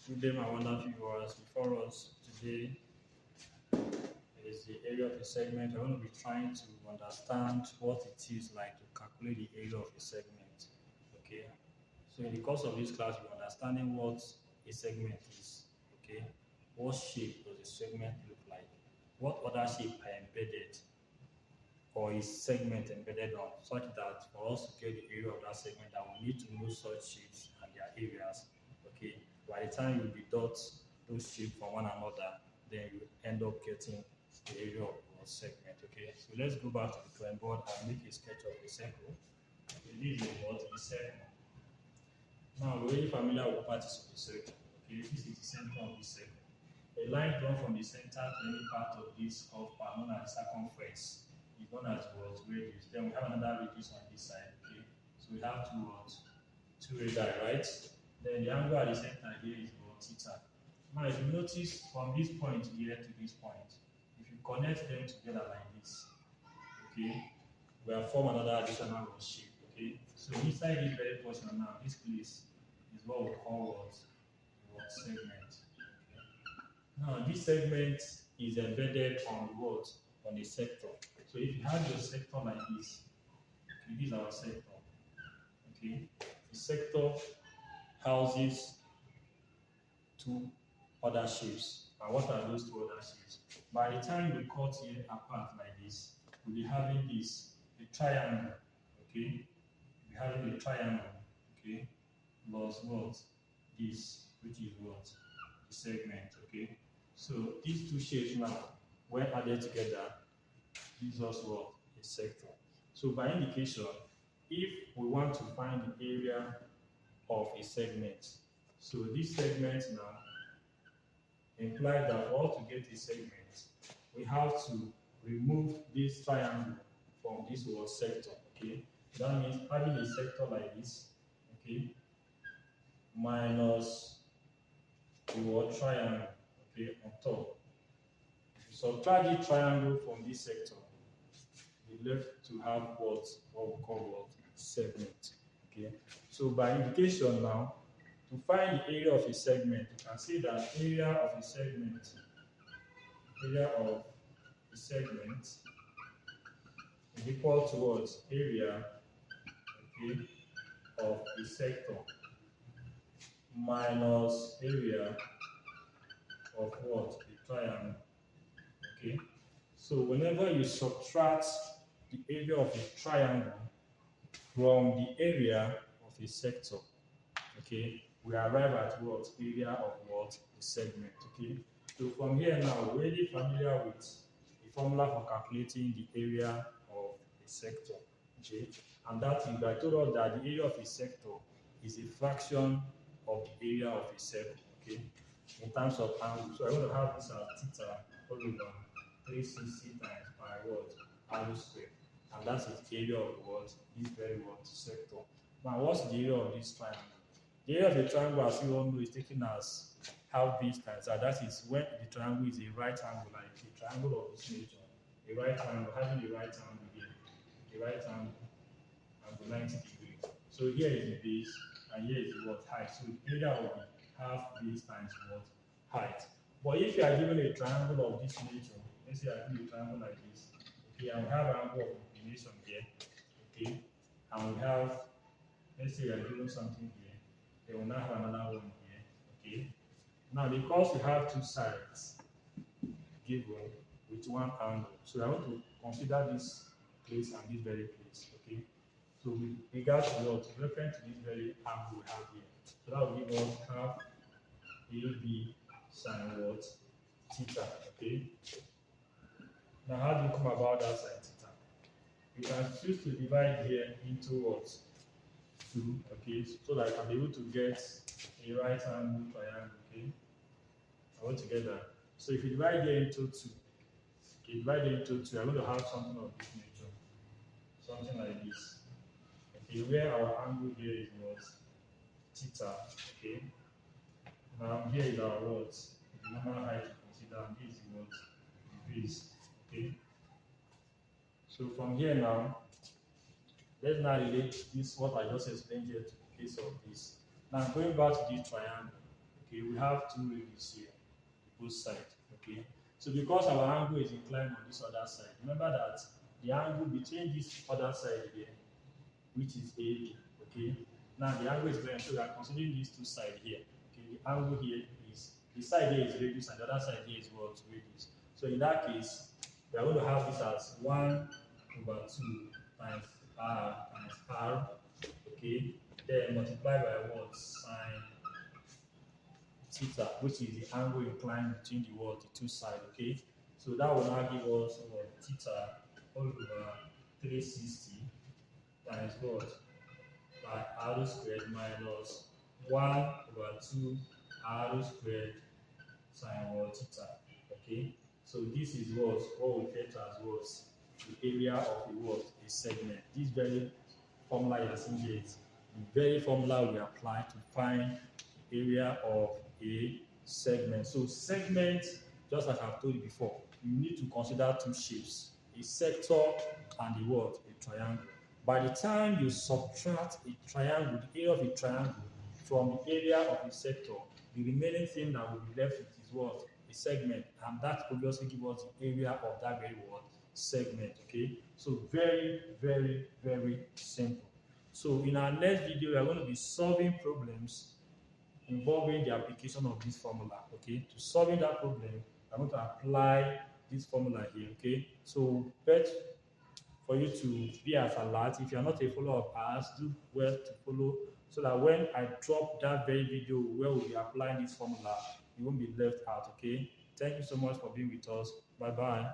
Good day, my wonderful viewers. Before us today is the area of a segment. I want to be trying to understand what it is like to calculate the area of a segment. Okay. So in the course of this class, we're understanding what a segment is. Okay. What shape does a segment look like? What other shape are embedded or is segment embedded on, such that for us to get the area of that segment, that we need to know such shapes and their areas. Okay. By the time you deduct those shapes from one another, then you end up getting the area of one segment. Okay. So let's go back to the drawing board and make a sketch of a circle. Okay, this is what a circle. Now we're already familiar with parties of the circle. Okay, this is the center of the circle. A line drawn from the center to any part of this curved part, known as circumference, is known as what? Radius. Then we have another radius on this side. Okay, so we have two what? Two radii, right? Then the angle at the center here is what? Theta. Now, if you notice from this point here to this point, if you connect them together like this, okay, we have formed another additional shape. Okay, so inside this very portion now, this place is what we call what segment. Okay. Now, this segment is embedded on what? On a sector. So if you have your sector like this, okay, this is our sector. Okay, the sector houses two other shapes. And what are those two other shapes? By the time we cut here apart like this, we'll be having this, a triangle. Okay, we're having a triangle. Okay, plus what? This, which is what? The segment. Okay, so these two shapes now, when added together, gives us what? A sector. So by indication, if we want to find the area of a segment, so this segment now implies that for us to get a segment, we have to remove this triangle from this word sector. Okay, that means having a sector like this, okay, minus the word triangle, okay, on top. If you subtract the triangle from this sector, you're left to have what we call what? Segment. Okay, so by indication now, to find the area of a segment, you can see that area of a segment is equal to what? Area, okay, of a sector minus area of what? A triangle. Okay, so whenever you subtract the area of a triangle from the area of a sector, okay, we arrive at what? Area of what? A segment. Okay, so from here now, we're already familiar with the formula for calculating the area of a sector. Okay, and that is, I told us that the area of a sector is a fraction of the area of a circle. Okay, in terms of angle. So I'm going to have this as theta all over 360 times pi what? R squared. And that's the area of what? This very what? Sector. Now, what's the area of this triangle? The area of the triangle, as you all know, is taken as half base times R. That is when the triangle is a right angle, like a triangle of this nature. A right angle, having a right angle here. A right angle, 90 degrees. So here is the base, and here is the what? Height. So the area will be half base times what? Height. But if you are given a triangle of this nature, let's say I give a triangle like this, okay, and we have an angle of inclination here, okay, and we have, let's say we are given something here, then we'll now have another one here, okay. Now, because we have two sides given with one angle, so I want to consider this place and this very place, okay. So with regard to what? Reference to this very angle we have here. So that will give us half AB sine what? Theta, okay. Now, how do you come about that sine theta? You can choose to divide here into what? 2, okay, so that I can be able to get a right angle triangle, okay, all together. So if you divide here into 2, okay, divide here into 2, I'm going to have something of this nature, something like this, okay, where our angle here is what? Theta, okay. Now here is our what? The normal height to consider, and this is what? The base, okay. So from here now, let's now relate this, what I just explained here, to the case of this. Now going back to this triangle, Okay, we have two radius here, both sides. Okay, so because our angle is inclined on this other side, remember that the angle between this other side here, which is AB. Okay, now the angle is going, so we are considering these two sides here. Okay, the angle here is, the side here is radius and the other side here is what? Radius. So in that case, we are going to have this as 1 over 2 times R, okay, then multiply by what? Sine theta, which is the angle inclined between the what? The two sides, okay. So that will now give us what? Theta all over 360 times what? By r squared minus 1 over 2 r squared sine what? Theta, okay. So this is what we refer to as what? The area of a what? A segment. This very formula you are seeing here is the very formula we apply to find the area of a segment. So segment, just like I've told you before, you need to consider two shapes, a sector and a what? A triangle. By the time you subtract a triangle, the area of a triangle from the area of a sector, the remaining thing that will be left with is what? A segment, and that obviously gives us the area of that very what? Segment. Okay, so very, very, very simple. So in our next video, we are going to be solving problems involving the application of this formula. Okay, to solving that problem, I'm going to apply this formula here. Okay, so bet for you to be as alert. If you are not a follower of ours, do well to follow, so that when I drop that very video where we'll be applying this formula, you won't be left out. Okay, thank you so much for being with us. Bye bye.